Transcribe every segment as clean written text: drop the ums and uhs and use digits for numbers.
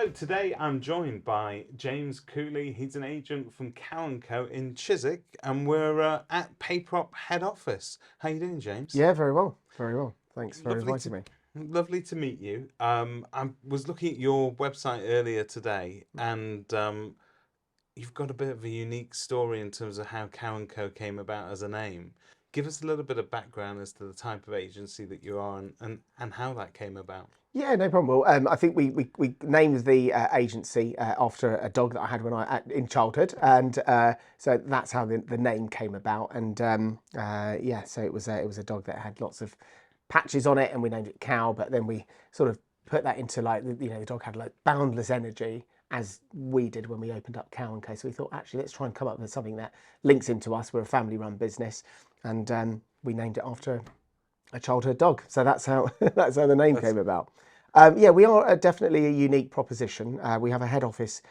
Hello, today I'm joined by James Cooley. He's an agent from Cow & Co in Chiswick, and we're at PayProp head office. How you doing, James? Yeah, very well. Very well. Thanks for Lovely inviting to me. lovely to meet you. I was looking at your website earlier today, and you've got a bit of a unique story in terms of how Cow & Co came about as a name. Give us a little bit of background as to the type of agency that you are and how that came about. Yeah, no problem. Well, I think we named the agency after a dog that I had when in childhood, and so that's how the name came about. And yeah, so it was a dog that had lots of patches on it, and we named it Cow. But then we sort of put that into like the dog had like boundless energy, as we did when we opened up Cow and Co. So we thought actually let's try and come up with something that links into us. We're a family-run business, and we named it after a childhood dog. So that's how that's how the name That's came about. Yeah, we are definitely a unique proposition. We have a head office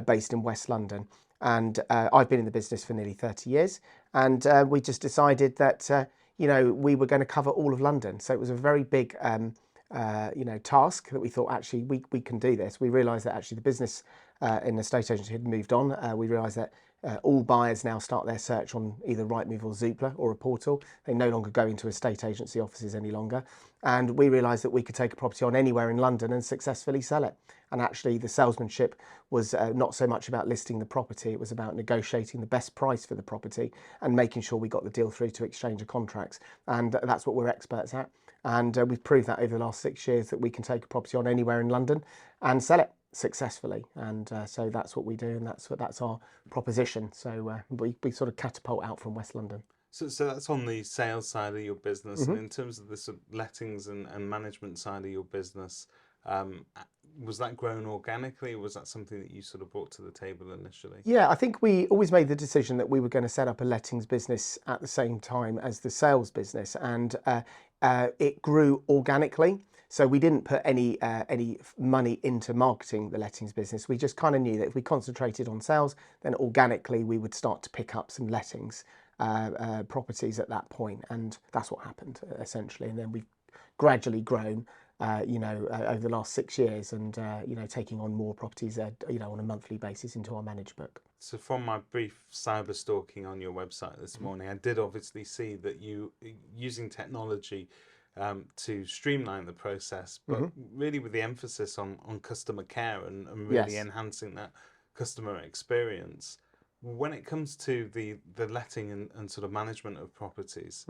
based in West London, and I've been in the business for nearly 30 years. And we just decided that we were going to cover all of London. So it was a very big task that we thought actually we can do this. We realised that actually the business in the estate agency had moved on. We realised that all buyers now start their search on either Rightmove or Zoopla or a portal. They no longer go into estate agency offices any longer. And we realised that we could take a property on anywhere in London and successfully sell it. And actually the salesmanship was not so much about listing the property, it was about negotiating the best price for the property and making sure we got the deal through to exchange of contracts. And that's what we're experts at. And we've proved that over the last 6 years that we can take a property on anywhere in London and sell it successfully. And so that's what we do, and that's our proposition. So we sort of catapult out from West London. So that's on the sales side of your business, and hmm in terms of the sort of lettings and management side of your business, um, was that grown organically, or was that something that you sort of brought to the table initially? Yeah, I think we always made the decision that we were going to set up a lettings business at the same time as the sales business, and it grew organically. So we didn't put any money into marketing the lettings business. We just kind of knew that if we concentrated on sales, then organically we would start to pick up some lettings properties at that point, and that's what happened essentially. And then we've gradually grown, over the last 6 years, and taking on more properties, on a monthly basis into our managed book. So from my brief cyber stalking on your website this morning, I did obviously see that you using technology to streamline the process, but really with the emphasis on customer care and really Yes. enhancing that customer experience. When it comes to the letting and sort of management of properties,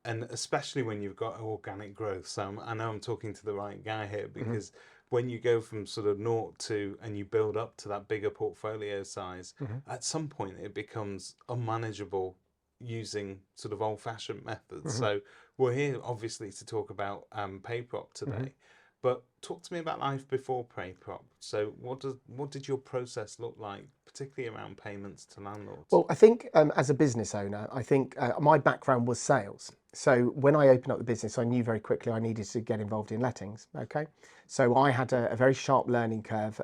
and especially when you've got organic growth. So I know I'm talking to the right guy here, because when you go from sort of naught to and you build up to that bigger portfolio size, at some point it becomes unmanageable using sort of old-fashioned methods. So we're here obviously to talk about PayProp today, but talk to me about life before PayProp. So what did your process look like, particularly around payments to landlords? Well, I think as a business owner, I think my background was sales. So when I opened up the business, I knew very quickly I needed to get involved in lettings. Okay, so I had a very sharp learning curve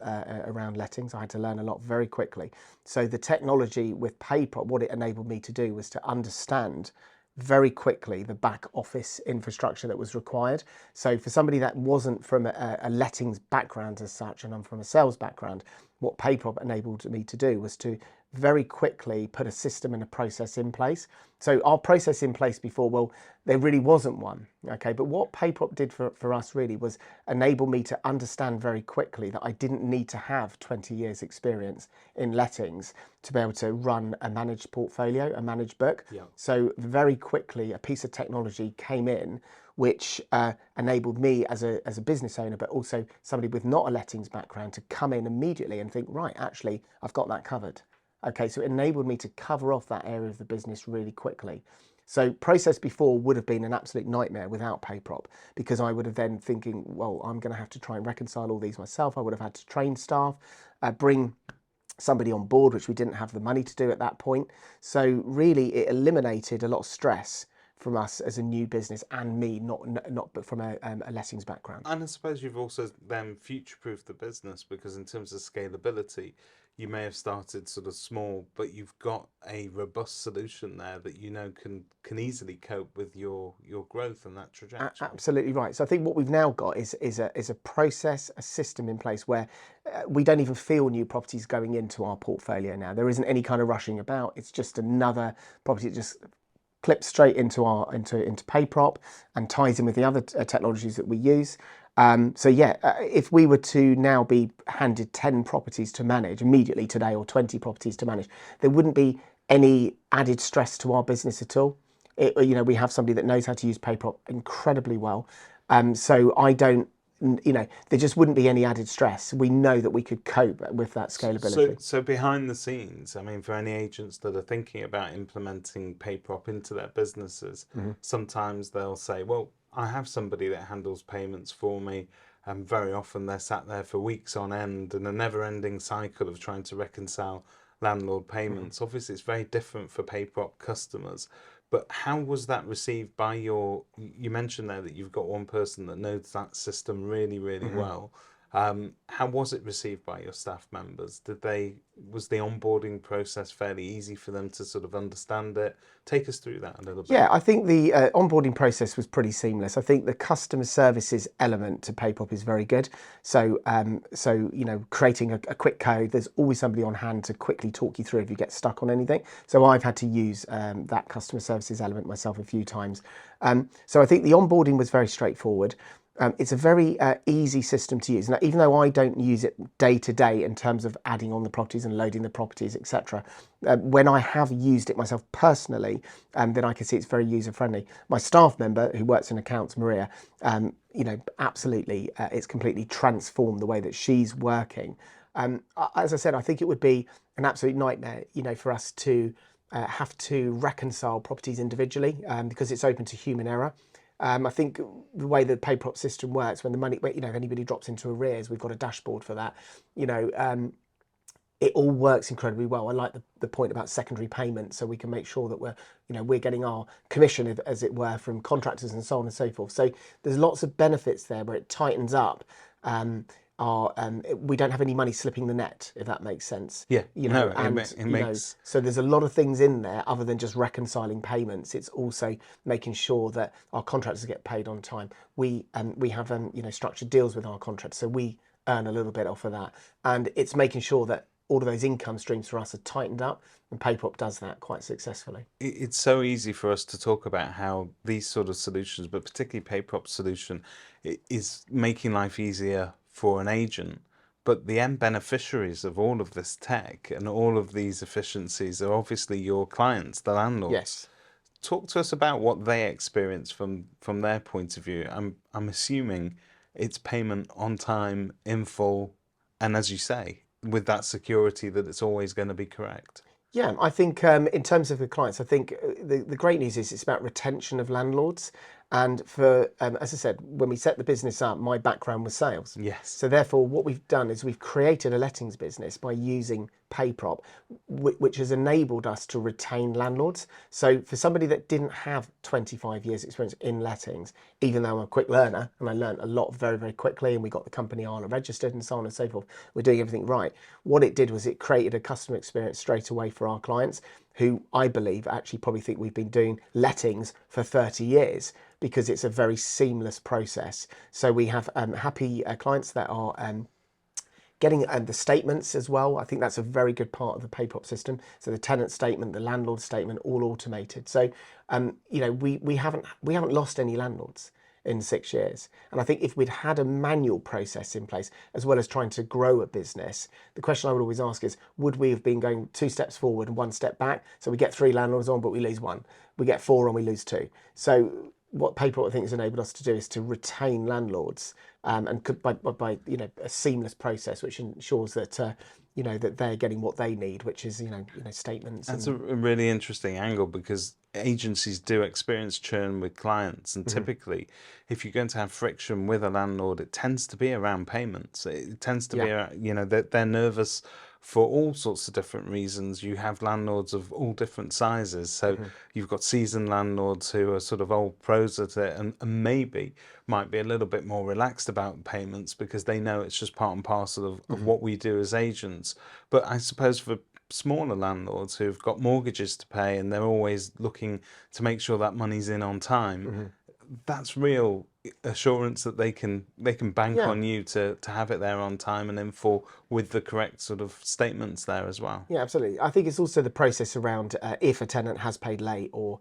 around lettings. I had to learn a lot very quickly. So the technology with PayProp, what it enabled me to do was to understand very quickly the back office infrastructure that was required. So for somebody that wasn't from a lettings background as such, and I'm from a sales background, what PayProp enabled me to do was to very quickly put a system and a process in place. So our process in place before, well, there really wasn't one. Okay, but what PayProp did for us really was enable me to understand very quickly that I didn't need to have 20 years experience in lettings to be able to run a managed portfolio, a managed book. Yeah. So very quickly a piece of technology came in which enabled me as a business owner, but also somebody with not a lettings background, to come in immediately and think, right, actually, I've got that covered. Okay, so it enabled me to cover off that area of the business really quickly. So process before would have been an absolute nightmare without PayProp, because I would have then thinking, well, I'm going to have to try and reconcile all these myself. I would have had to train staff, bring somebody on board, which we didn't have the money to do at that point. So really it eliminated a lot of stress from us as a new business, and me not but from a lettings background. And I suppose you've also then future-proofed the business, because in terms of scalability, you may have started sort of small, but you've got a robust solution there that can easily cope with your growth and that trajectory. Absolutely right. So I think what we've now got is a process, a system in place where we don't even feel new properties going into our portfolio now. There isn't any kind of rushing about. It's just another property that just clips straight into into PayProp and ties in with the other technologies that we use. So yeah, if we were to now be handed 10 properties to manage immediately today, or 20 properties to manage, there wouldn't be any added stress to our business at all. We have somebody that knows how to use PayProp incredibly well. So I don't, there just wouldn't be any added stress. We know that we could cope with that scalability. So behind the scenes, I mean, for any agents that are thinking about implementing PayProp into their businesses, sometimes they'll say, well, I have somebody that handles payments for me. And very often they're sat there for weeks on end in a never-ending cycle of trying to reconcile landlord payments. Obviously, it's very different for PayProp customers. But how was that received by you mentioned there that you've got one person that knows that system really, really well. How was it received by your staff members? Was the onboarding process fairly easy for them to sort of understand it? Take us through that a little bit. Yeah, I think the onboarding process was pretty seamless. I think the customer services element to PayProp is very good. So, creating a quick code, there's always somebody on hand to quickly talk you through if you get stuck on anything. So I've had to use that customer services element myself a few times. So I think the onboarding was very straightforward. It's a very easy system to use. Now, even though I don't use it day to day in terms of adding on the properties and loading the properties, etc., when I have used it myself personally, then I can see it's very user friendly. My staff member who works in accounts, Maria, absolutely, it's completely transformed the way that she's working. As I said, I think it would be an absolute nightmare, for us to have to reconcile properties individually because it's open to human error. I think the way the PayProp system works, when the money, if anybody drops into arrears, we've got a dashboard for that. It all works incredibly well. I like the point about secondary payment, so we can make sure that we're getting our commission, as it were, from contractors and so on and so forth. So there's lots of benefits there where it tightens up. We don't have any money slipping the net, if that makes sense. Yeah, it makes. So there's a lot of things in there other than just reconciling payments. It's also making sure that our contractors get paid on time. We have structured deals with our contractors, so we earn a little bit off of that, and it's making sure that all of those income streams for us are tightened up, and PayProp does that quite successfully. It's so easy for us to talk about how these sort of solutions, but particularly PayProp's solution, is making life easier for an agent. But the end beneficiaries of all of this tech and all of these efficiencies are obviously your clients, the landlords. Yes. Talk to us about what they experience from their point of view. I'm assuming it's payment on time, in full, and as you say, with that security that it's always going to be correct. Yeah, I think in terms of the clients, I think the great news is it's about retention of landlords. And for, as I said, when we set the business up, my background was sales. Yes. So therefore, what we've done is we've created a lettings business by using PayProp, which has enabled us to retain landlords. So for somebody that didn't have 25 years experience in lettings, even though I'm a quick learner and I learned a lot very, very quickly, and we got the company ILA registered and so on and so forth, we're doing everything right. What it did was it created a customer experience straight away for our clients, who I believe actually probably think we've been doing lettings for 30 years because it's a very seamless process. So we have happy clients that are getting the statements as well. I think that's a very good part of the PayProp system. So the tenant statement, the landlord statement, all automated. So we haven't lost any landlords in 6 years. And I think if we'd had a manual process in place, as well as trying to grow a business, the question I would always ask is, would we have been going 2 steps forward and 1 step back? So we get 3 landlords on, but we lose 1. We get 4 on, we lose 2. So what PayProp, I think, has enabled us to do is to retain landlords, and by a seamless process, which ensures that that they're getting what they need, which is statements. That's a really interesting angle, because agencies do experience churn with clients, and typically, if you're going to have friction with a landlord, it tends to be around payments. It tends to be, they're nervous for all sorts of different reasons. You have landlords of all different sizes. So you've got seasoned landlords who are sort of old pros at it and maybe might be a little bit more relaxed about payments because they know it's just part and parcel of what we do as agents. But I suppose for smaller landlords who've got mortgages to pay and they're always looking to make sure that money's in on time, that's real assurance that they can bank Yeah. on you to have it there on time and in full with the correct sort of statements there as well. Yeah, absolutely. I think it's also the process around if a tenant has paid late, or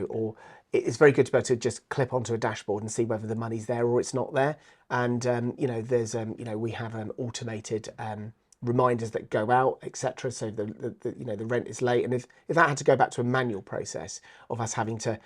or it's very good to be able to just clip onto a dashboard and see whether the money's there or it's not there. And there's we have automated reminders that go out, etc. So the rent is late, and if that had to go back to a manual process of us having to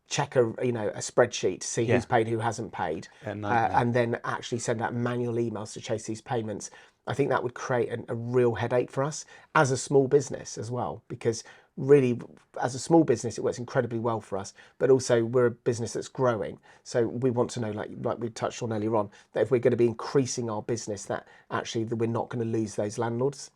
check a spreadsheet to see who's paid, who hasn't paid, and then actually send out manual emails to chase these payments, I think that would create a real headache for us as a small business as well, because really as a small business it works incredibly well for us, but also we're a business that's growing, so we want to know, like we touched on earlier on, that if we're going to be increasing our business, that actually that we're not going to lose those landlords.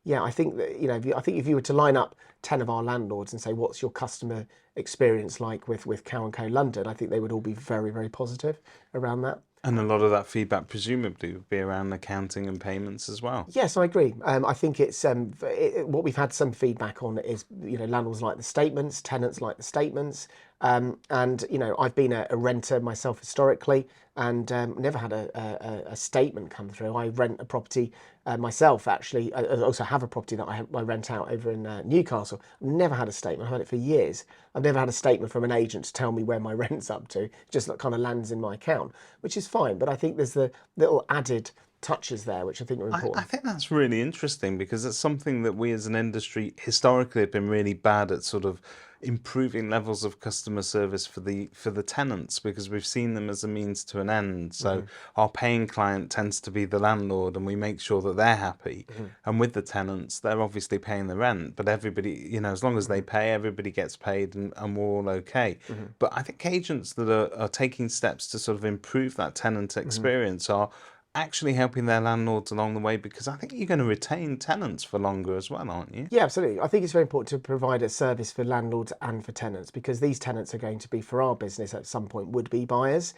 Yeah, I think that if you were to line up 10 of our landlords and say, what's your customer experience like with Cow & Co London, I think they would all be very, very positive around that. And a lot of that feedback presumably would be around accounting and payments as well. Yes, I agree. I think it's what we've had some feedback on is landlords like the statements, tenants like the statements, and I've been a renter myself historically, and never had a statement come through. I rent a property myself, actually. I also have a property that I rent out over in Newcastle. I've never had a statement. I've had it for years. I've never had a statement from an agent to tell me where my rent's up to. It just kind of lands in my account, which is fine. But I think there's the little added touches there, which I think are important. I think that's really interesting because it's something that we as an industry historically have been really bad at, sort of improving levels of customer service for the tenants, because we've seen them as a means to an end. So our paying client tends to be the landlord, and we make sure that they're happy. And with the tenants, they're obviously paying the rent, but everybody, as long as they pay, everybody gets paid, and we're all okay. But I think agents that are taking steps to sort of improve that tenant experience are actually helping their landlords along the way, because I think you're going to retain tenants for longer as well, aren't you? Yeah, absolutely. I think it's very important to provide a service for landlords and for tenants, because these tenants are going to be, for our business at some point, would be buyers.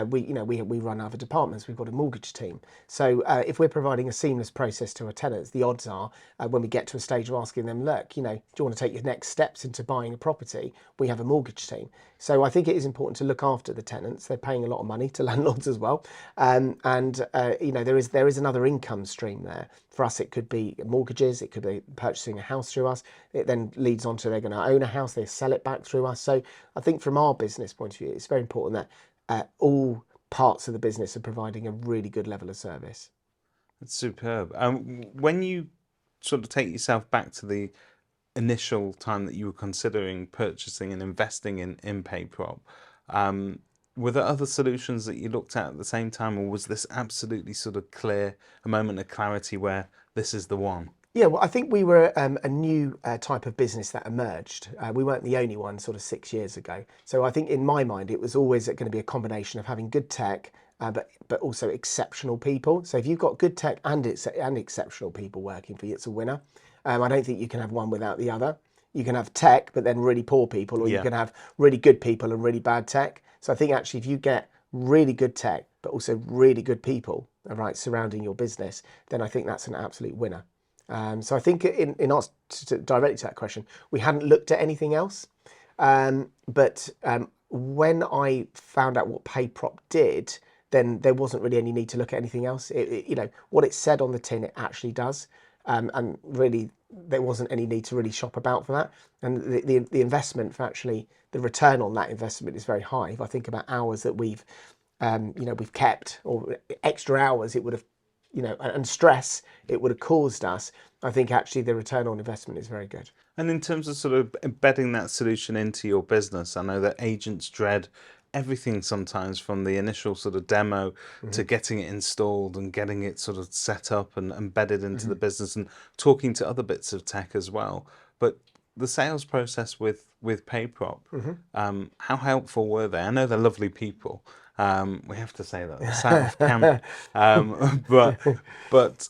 We run other departments. We've got a mortgage team. So if we're providing a seamless process to our tenants, the odds are when we get to a stage of asking them, look, do you want to take your next steps into buying a property? We have a mortgage team. So I think it is important to look after the tenants. They're paying a lot of money to landlords as well, there is another income stream there. For us, it could be mortgages, it could be purchasing a house through us. It then leads on to they're going to own a house, they sell it back through us. So I think from our business point of view, it's very important that all parts of the business are providing a really good level of service. That's superb. When you sort of take yourself back to the initial time that you were considering purchasing and investing in PayProp, were there other solutions that you looked at the same time, or was this absolutely sort of clear, a moment of clarity where this is the one? Yeah, well, I think we were a new type of business that emerged. We weren't the only one sort of 6 years ago. So I think in my mind, it was always going to be a combination of having good tech, but also exceptional people. So if you've got good tech and exceptional people working for you, it's a winner. I don't think you can have one without the other. You can have tech, but then really poor people, or you can have really good people and really bad tech. So I think actually if you get really good tech, but also really good people, surrounding your business, then I think that's an absolute winner. So I think in answer directly to that question, we hadn't looked at anything else. But when I found out what PayProp did, then there wasn't really any need to look at anything else. What it said on the tin, it actually does. And really, there wasn't any need to really shop about for that. And the investment for actually, the return on that investment is very high. If I think about hours that we've kept, or extra hours it would have, and stress it would have caused us, I think actually the return on investment is very good. And in terms of sort of embedding that solution into your business, I know that agents dread everything sometimes, from the initial sort of demo to getting it installed and getting it sort of set up and embedded into the business, and talking to other bits of tech as well. But the sales process with PayProp, how helpful were they? I know they're lovely people. We have to say that they're sat off camera, but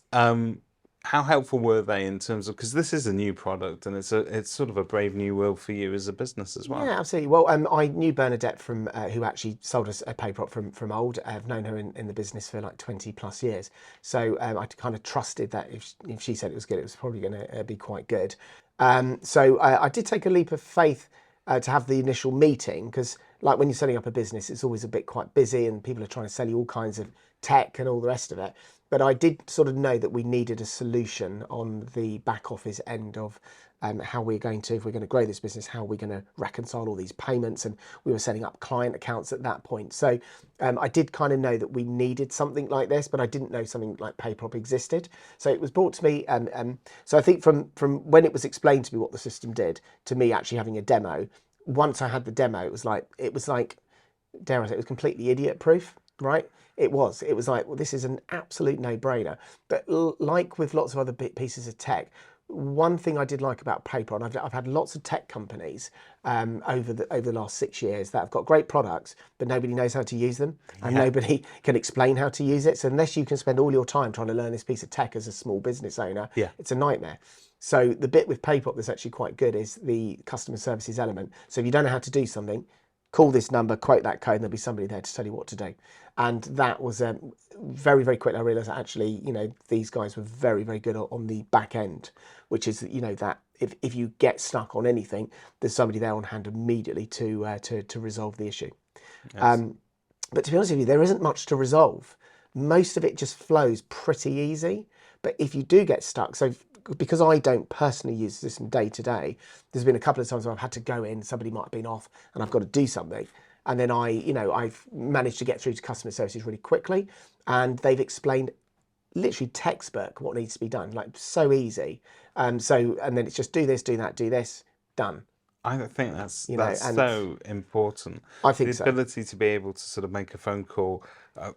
how helpful were they in terms of, because this is a new product and it's sort of a brave new world for you as a business as well. Yeah, absolutely. Well, I knew Bernadette from who actually sold us a PayProp from old. I've known her in the business for like 20 plus years. So I kind of trusted that if she said it was good, it was probably going to be quite good. So I did take a leap of faith to have the initial meeting, because like when you're setting up a business, it's always a bit quite busy and people are trying to sell you all kinds of tech and all the rest of it. But I did sort of know that we needed a solution on the back office end of how we're going to, if we're going to grow this business, how we're going to reconcile all these payments. And we were setting up client accounts at that point. So I did kind of know that we needed something like this, but I didn't know something like PayProp existed. So it was brought to me. So I think from when it was explained to me what the system did, to me actually having a demo, once I had the demo, it was like, dare I say, it was completely idiot proof, right? It was like, well, this is an absolute no-brainer. But like with lots of other pieces of tech, one thing I did like about PayProp, and I've had lots of tech companies over the last 6 years that have got great products, but nobody knows how to use them, and nobody can explain how to use it. So unless you can spend all your time trying to learn this piece of tech as a small business owner, it's a nightmare. So the bit with PayProp that's actually quite good is the customer services element. So if you don't know how to do something, call this number, quote that code, and there'll be somebody there to tell you what to do. And that was very, very quickly. I realised that actually, these guys were very, very good on the back end, which is, that if you get stuck on anything, there's somebody there on hand immediately to resolve the issue. Yes. But to be honest with you, there isn't much to resolve. Most of it just flows pretty easy. But if you do get stuck, so because I don't personally use the system day to day, there's been a couple of times where I've had to go in, somebody might have been off, and I've got to do something. And then I've managed to get through to customer services really quickly, and they've explained literally textbook what needs to be done, like so easy. And then it's just do this, do that, do this, done. I think that's so important. I think the ability to be able to sort of make a phone call.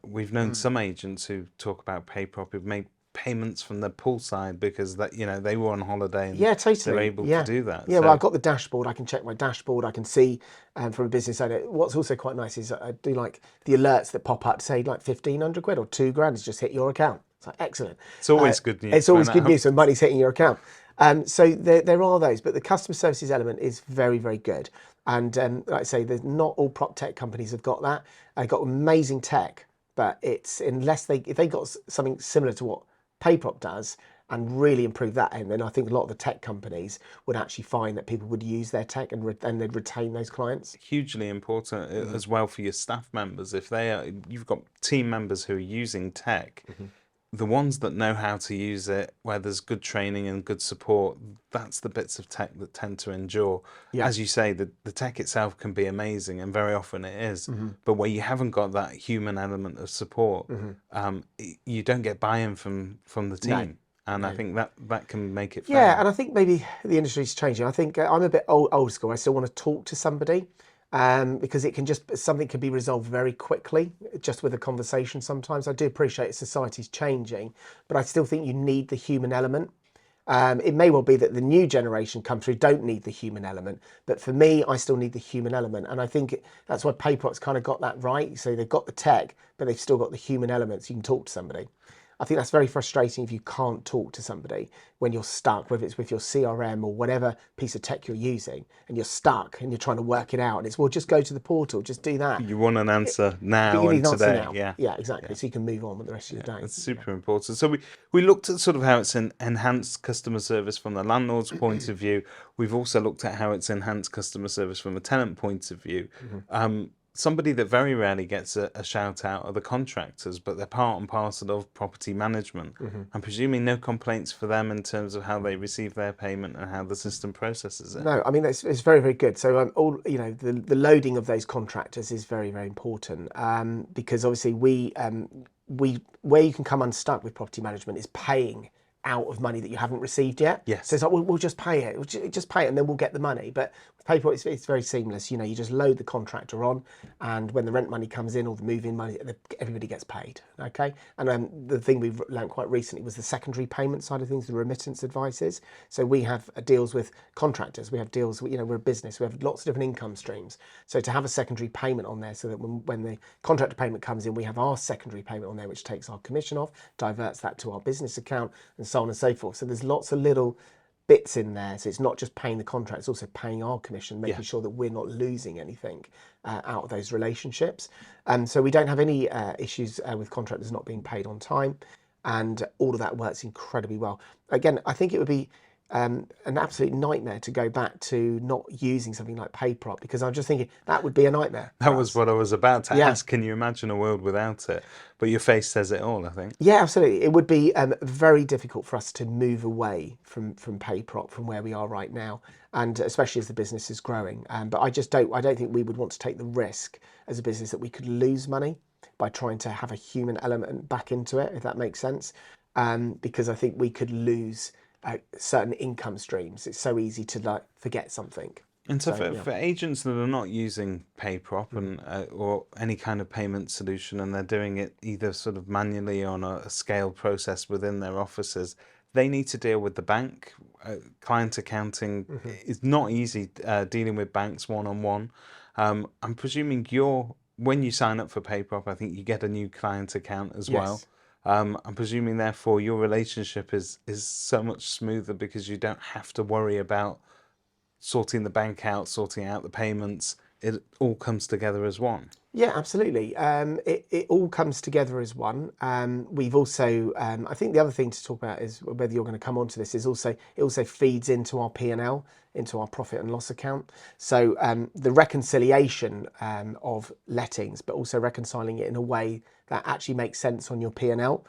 We've known some agents who talk about PayProp who've made payments from the poolside because that they were on holiday and they're able to do that. Yeah, well, I've got the dashboard. I can check my dashboard. I can see from a business owner. What's also quite nice is I do like the alerts that pop up to say like 1,500 quid or £2,000 has just hit your account. It's like excellent. It's always good news. It's always good news when money's hitting your account. So there are those, but the customer services element is very, very good. And like I say, there's not all prop tech companies have got that. They've got amazing tech, but it's if they got something similar to what PayProp does and really improve that end, then I think a lot of the tech companies would actually find that people would use their tech and they'd retain those clients. Hugely important as well for your staff members. If you've got team members who are using tech, the ones that know how to use it, where there's good training and good support, that's the bits of tech that tend to endure. As you say, the tech itself can be amazing, and very often it is. But where you haven't got that human element of support, you don't get buy-in from the team. And I think that can make it fair. Yeah, and I think maybe the industry's changing. I think I'm a bit old school. I still want to talk to somebody. Because something can be resolved very quickly just with a conversation sometimes. I do appreciate society's changing, but I still think you need the human element. It may well be that the new generation come through don't need the human element, but for me, I still need the human element. And I think that's why PayProp's kind of got that right. So they've got the tech, but they've still got the human elements. You can talk to somebody. I think that's very frustrating if you can't talk to somebody when you're stuck, whether it's with your CRM or whatever piece of tech you're using, and you're stuck and you're trying to work it out. And it's, well, just go to the portal, just do that. You want an answer now but you need and an answer today. now. Yeah, exactly. So you can move on with the rest of your day. That's super important. So we looked at sort of how it's enhanced customer service from the landlord's point of view. We've also looked at how it's enhanced customer service from a tenant point of view. Somebody that very rarely gets a shout out are the contractors, but they're part and parcel of property management. I'm presuming no complaints for them in terms of how they receive their payment and how the system processes it. No, I mean it's very, very good. So the loading of those contractors is very, very important because obviously where you can come unstuck with property management is paying out of money that you haven't received yet. Yes. So it's like, we'll just pay it. Just pay it and then we'll get the money. But with PayProp, it's very seamless. You just load the contractor on, and when the rent money comes in or the move-in money, everybody gets paid. Okay. And the thing we've learned quite recently was the secondary payment side of things, the remittance advices. So we have deals with contractors. We have deals, we're a business. We have lots of different income streams. So to have a secondary payment on there, so that when the contractor payment comes in, we have our secondary payment on there, which takes our commission off, diverts that to our business account, and so on and so forth. So there's lots of little bits in there. So it's not just paying the contract, it's also paying our commission, making sure that we're not losing anything out of those relationships. So we don't have any issues with contractors not being paid on time, and all of that works incredibly well. Again, I think it would be an absolute nightmare to go back to not using something like PayProp, because I'm just thinking that would be a nightmare. That was what I was about to ask. Can you imagine a world without it? But your face says it all, I think. Yeah, absolutely. It would be very difficult for us to move away from PayProp from where we are right now, and especially as the business is growing. But I don't think we would want to take the risk as a business that we could lose money by trying to have a human element back into it, if that makes sense. Because I think we could lose certain income streams. It's so easy to forget something. And so for agents that are not using PayProp and or any kind of payment solution, and they're doing it either sort of manually on a scale process within their offices, they need to deal with the bank. Client accounting is not easy, dealing with banks one-on-one. I'm presuming when you sign up for PayProp, I think you get a new client account as well. I'm presuming, therefore, your relationship is so much smoother because you don't have to worry about sorting the bank out, sorting out the payments. It all comes together as one. Yeah, absolutely. It all comes together as one. We've also, I think the other thing to talk about is whether you're going to come onto this, is it also feeds into our P&L, into our profit and loss account. So the reconciliation of lettings, but also reconciling it in a way that actually makes sense on your P&L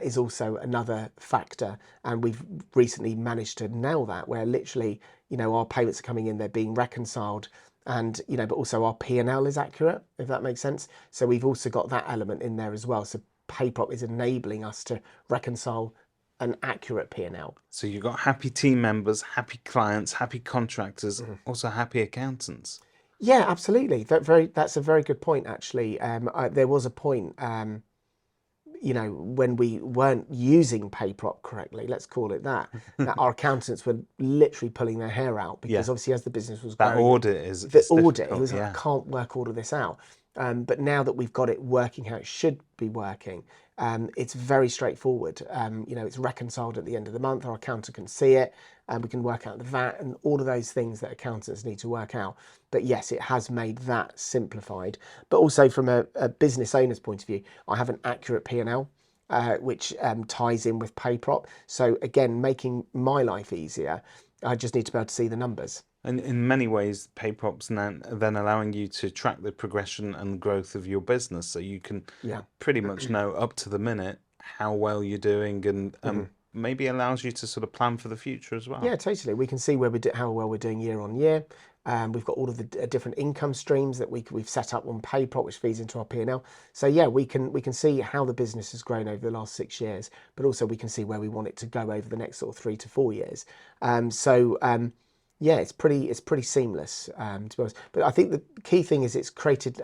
is also another factor. And we've recently managed to nail that, where literally, our payments are coming in, they're being reconciled, and but also our P&L is accurate, if that makes sense. So we've also got that element in there as well. So PayProp is enabling us to reconcile an accurate P&L. So you've got happy team members, happy clients, happy contractors, also happy accountants. Yeah, absolutely. That's a very good point, actually. There was a point, when we weren't using PayProp correctly, let's call it that our accountants were literally pulling their hair out, because obviously as the business was growing, that audit is it was like, I can't work all of this out. But now that we've got it working how it should be working, it's very straightforward. It's reconciled at the end of the month. Our accountant can see it, and we can work out the VAT and all of those things that accountants need to work out. But yes, it has made that simplified. But also from a business owner's point of view, I have an accurate P&L, which ties in with PayProp. So again, making my life easier. I just need to be able to see the numbers. And in many ways, PayProp's then allowing you to track the progression and growth of your business, so you can pretty much know up to the minute how well you're doing, and maybe allows you to sort of plan for the future as well. Yeah, totally. We can see how well we're doing year on year. We've got all of the different income streams that we've set up on PayProp, which feeds into our P&L. So yeah, we can see how the business has grown over the last 6 years, but also we can see where we want it to go over the next sort of 3 to 4 years. Yeah, it's pretty seamless, to be honest. But I think the key thing is it's created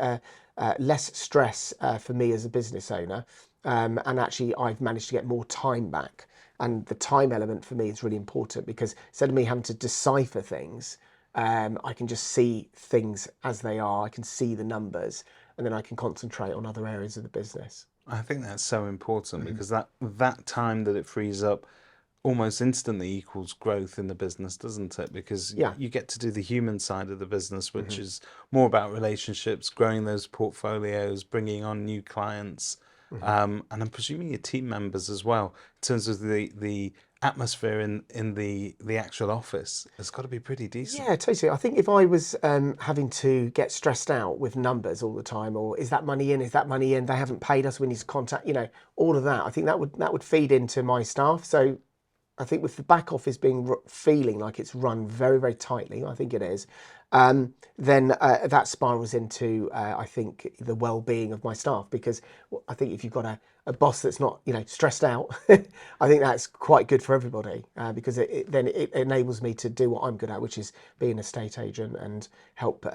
less stress for me as a business owner, and actually I've managed to get more time back. And the time element for me is really important, because instead of me having to decipher things, I can just see things as they are. I can see the numbers, and then I can concentrate on other areas of the business. I think that's so important, because that time that it frees up almost instantly equals growth in the business, doesn't it? Because you get to do the human side of the business, which is more about relationships, growing those portfolios, bringing on new clients, and I'm presuming your team members as well, in terms of the atmosphere in the actual office has got to be pretty decent. Yeah, totally. I think if I was having to get stressed out with numbers all the time, or is that money in, is that money in, they haven't paid us, we need to contact, all of that, I think that would feed into my staff. So I think with the back office feeling like it's run very, very tightly, I think it is, then that spirals into, I think, the well-being of my staff, because I think if you've got a boss that's not, stressed out, I think that's quite good for everybody, because then it enables me to do what I'm good at, which is be an estate agent and help,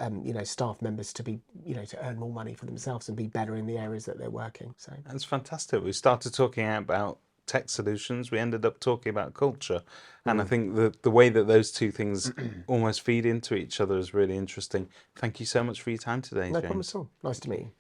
staff members to be, to earn more money for themselves and be better in the areas that they're working. So That's fantastic. We started talking about tech solutions. We ended up talking about culture, and I think the way that those two things almost feed into each other is really interesting. Thank you so much for your time today, no problem James. at all. Nice to meet you.